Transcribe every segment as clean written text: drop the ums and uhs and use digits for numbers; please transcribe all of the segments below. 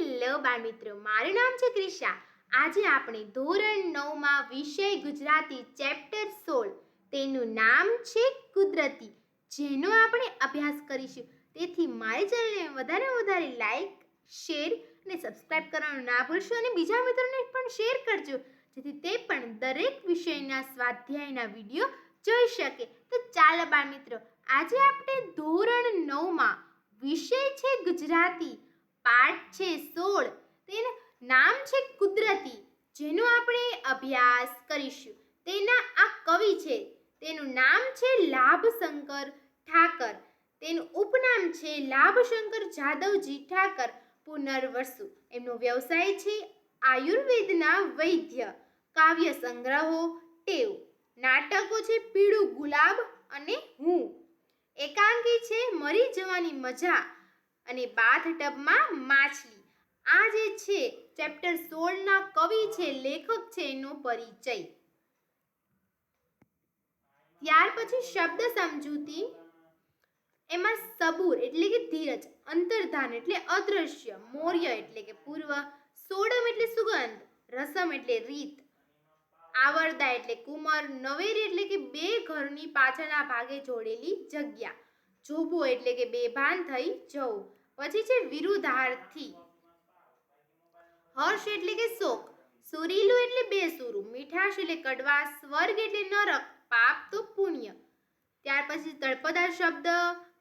Hello બાળ મિત્રો, મારું નામ છે ક્રિશા. આજે આપણે ધોરણ 9 માં વિષય ગુજરાતી ચેપ્ટર 16 તેનું નામ છે કુદરતી, જેનો આપણે અભ્યાસ કરીશું. તેથી મારી ચેનલને વધારે લાઈક, શેર અને સબસ્ક્રાઇબ કરવાનું ના ભૂલશો અને બીજા મિત્રોને પણ શેર કરજો, જેથી તે પણ દરેક વિષયના સ્વાધ્યાયના વિડીયો જોઈ શકે. તો ચાલો બાળ મિત્રો, આજે આપણે ધોરણ 9 માં વિષય છે ગુજરાતી, પાઠ છે 16, તેનું નામ છે કુદરતી, જેનો આપણે અભ્યાસ કરીશું. તેના આ કવિ છે, તેનું નામ છે લાભશંકર ઠાકર. તેનું ઉપનામ છે લાભશંકર જાદવજી ઠાકર પુનર્વસુ. એમનો વ્યવસાય છે આયુર્વેદના વૈદ્ય. કાવ્ય સંગ્રહો, ટેવ, નાટકો છે પીળું ગુલાબ અને હું. એકાંકી છે મરી જવાની મજા અને બાથટબમાં માછલી. આ જે છે ચેપ્ટર 16 ના કવિ છે, લેખક છે, એનો પરિચય. ત્યાર પછી શબ્દ સમજૂતી. એમાં સબૂર એટલે કે ધીરજ, અંતર્ધાન એટલે અદ્રશ્ય, મૌર્ય એટલે કે પૂર્વ, સોડમ એટલે સુગંધ, રસમ એટલે રીત, આવરદા એટલે કુમર, નવેરી એટલે કે બે ઘરની પાછળના ભાગે જોડેલી જગ્યા, જોબો એટલે કે બેભાન થઈ જવું. પછી છે વિરુદ્ધાર્થી. હર્ષ એટલે કે શોક, સુરીલું એટલે બેસુરું, મીઠાશ એટલે કડવાશ, સ્વર્ગ એટલે નરક, પાપ તો પુણ્ય. ત્યાર પછી તળપદા શબ્દ,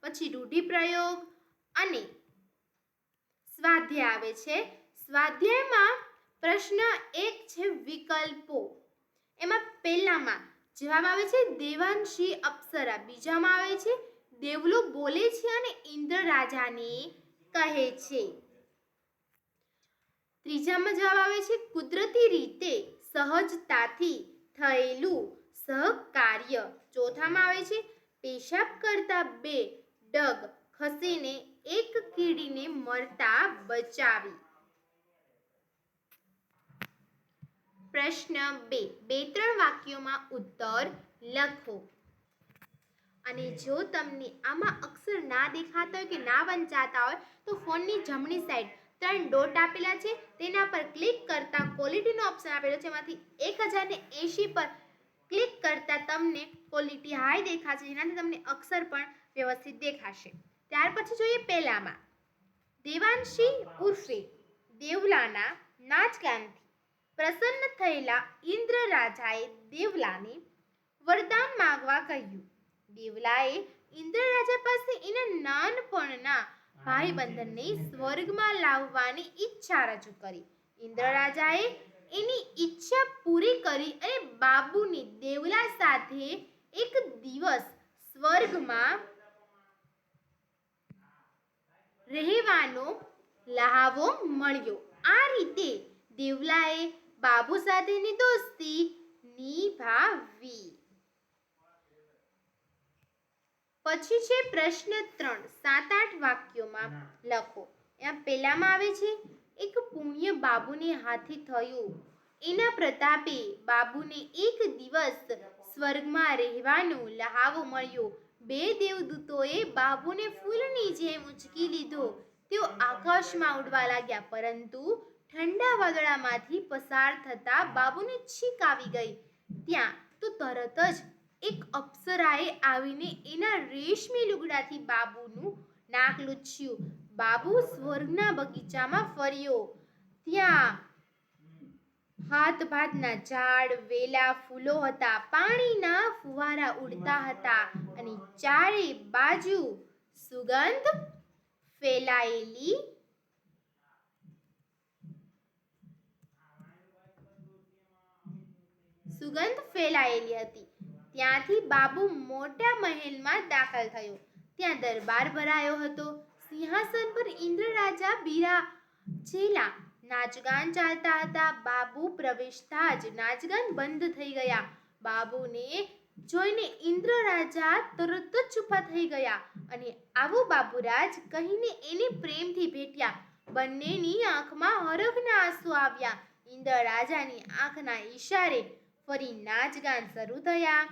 પછી રૂઢિપ્રયોગ અને સ્વાધ્યાય આવે છે. સ્વાધ્યાયમાં પ્રશ્ન 1 છે વિકલ્પો. એમાં પહેલામાં જવાબ આવે છે દેવાંશી અપ્સરા, બીજામાં આવે છે દેવલો બોલે છે અને ઇન્દ્ર રાજાને કહે છે, ત્રીજામાં જવાબ આવે છે કુદરતી રીતે સહજતાથી થયેલું સહકાર્ય, ચોથામાં આવે છે પેશાબ કરતા બે ડગ ખસીને એક કીડીને મરતા બચાવી. પ્રશ્ન 2, 2-3 વાક્યોમાં ઉત્તર લખો. અને જો તમને આમાં અક્ષર ના દેખાતા હોય કે ના વંચાતા હોય તો ફોનની જમણી સાઈડ 3 ડોટ આપેલા છે, તેના પર ક્લિક કરતા ક્વોલિટીનો ઓપ્શન આપેલો છે, એમાંથી 1080 પર ક્લિક કરતા તમને ક્વોલિટી હાઈ દેખાશે, જેનાથી તમને અક્ષર પણ વ્યવસ્થિત દેખાશે. ત્યાર પછી જોઈએ પહેલામાં. દેવાંશી ઉર્ફે દેવલાના નાચગાનથી પ્રસન્ન થયેલા ઇન્દ્ર રાજાએ દેવલાને વરદાન માંગવા કહ્યું. દેવલાએ ઇન્દ્ર રાજા પાસે એના નાનપણના ભાઈબંધને સ્વર્ગમાં લાવવાની ઈચ્છા રજૂ કરી. ઇન્દ્ર રાજાએ એની ઈચ્છા પૂરી કરી અને બાબુને દેવલા સાથે એક દિવસ સ્વર્ગમાં રહેવાનો લહાવો મળ્યો. આ રીતે દેવલાએ બાબુ સાથેની દોસ્તી નિભાવી. પછી છે પ્રશ્ન 3, 7-8 વાક્યોમાં લખો. એમાં પહેલામાં આવે છે એક પુણ્ય બાબુને હાથે થયું. એના પ્રતાપે બાબુને એક દિવસ સ્વર્ગમાં રહેવાનો લહાવો મળ્યો. બે દેવદૂતોએ બાબુને ફૂલની જેમ ઉંચકી લીધો. તેઓ આકાશમાં ઉડવા લાગ્યા, પરંતુ ઠંડા વાદળામાંથી પસાર થતા બાબુને છીંક આવી ગઈ. ત્યાં તો તરત જ એક અપ્સરાએ આવીને એના રેશમી લુગડાથી બાબુનું નાક લૂછ્યું. બાબુ સ્વર્ગના બગીચામાં ફર્યો. ત્યાં હાથભાતના ઝાડ, વેલા, ફૂલો હતા, પાણીના ફુવારા ઉડતા હતા અને ચારે બાજુ સુગંધ ફેલાયેલી હતી. ત્યાંથી બાબુ મોટા મહેલમાં દાખલ થયો. ત્યાં દરબાર ભરાયો હતો. સિંહાસન પર ઇન્દ્ર રાજા બિરાજેલા. નાચગાન ચાલતા હતા. બાબુ પ્રવેશતા જ નાચગાન બંધ થઈ ગયા. બાબુને જોઈને ઇન્દ્ર રાજા તરત જ ચૂપા થઈ ગયા અને આવો બાબુરાજ કહીને એને પ્રેમથી ભેટ્યા. બંનેની આંખમાં હરખના આંસુ આવ્યા. ઇન્દ્ર રાજાની આંખના ઈશારે ફરી નાચગાન શરૂ થયા.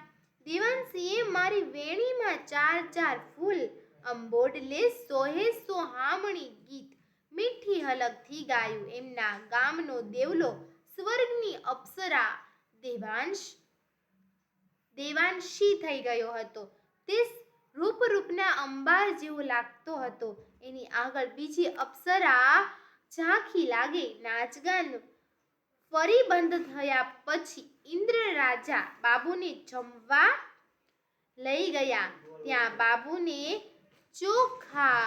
દેવાંશીએ મારી વેણીમાં 4 ફૂલ, અંબોડલે 100 હામણી ગીત, મીઠી છલકથી ગાયું. એમના ગામનો દેવલો સ્વર્ગની અપ્સરા દેવાંશી થઈ ગયો હતો. તે રૂપના અંબાર જેવો લાગતો હતો. એની આગળ બીજી અપ્સરા ઝાંખી લાગે. નાચગાન ફરી બંધ થયા પછી ઇન્દ્ર રાજા બાબુને જમવા લઈ ગયા. ત્યાં બાબુને ચોખા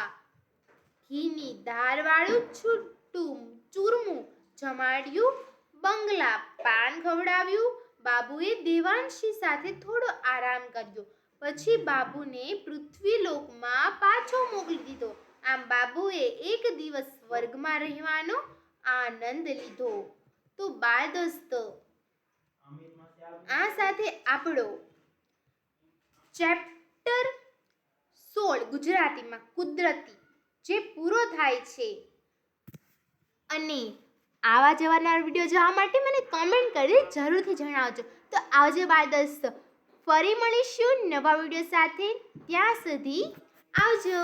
ઘીની ધારવાળું છૂટું ચૂરમું જમાડ્યું. બંગલા પાન ખવડાવ્યું. બાબુએ દેવાંશી સાથે થોડો આરામ કર્યો. પછી બાબુને પૃથ્વીલોકમાં પાછો મોકલી દીધો. આમ બાબુએ એક દિવસ સ્વર્ગમાં રહેવાનો આનંદ લીધો. તો બાળ દોસ્તો, આ સાથે આપણો ચેપ્ટર 16 ગુજરાતીમાં કુદરતી જે પૂરો થાય છે. અને આવા જવાના વિડીયો જોવા માટે મને કોમેન્ટ કરી જરૂરથી જણાવજો. તો આવજો બાળ દોસ્તો, ફરી મળીશું નવા વિડીયો સાથે. ત્યાં સુધી આવજો.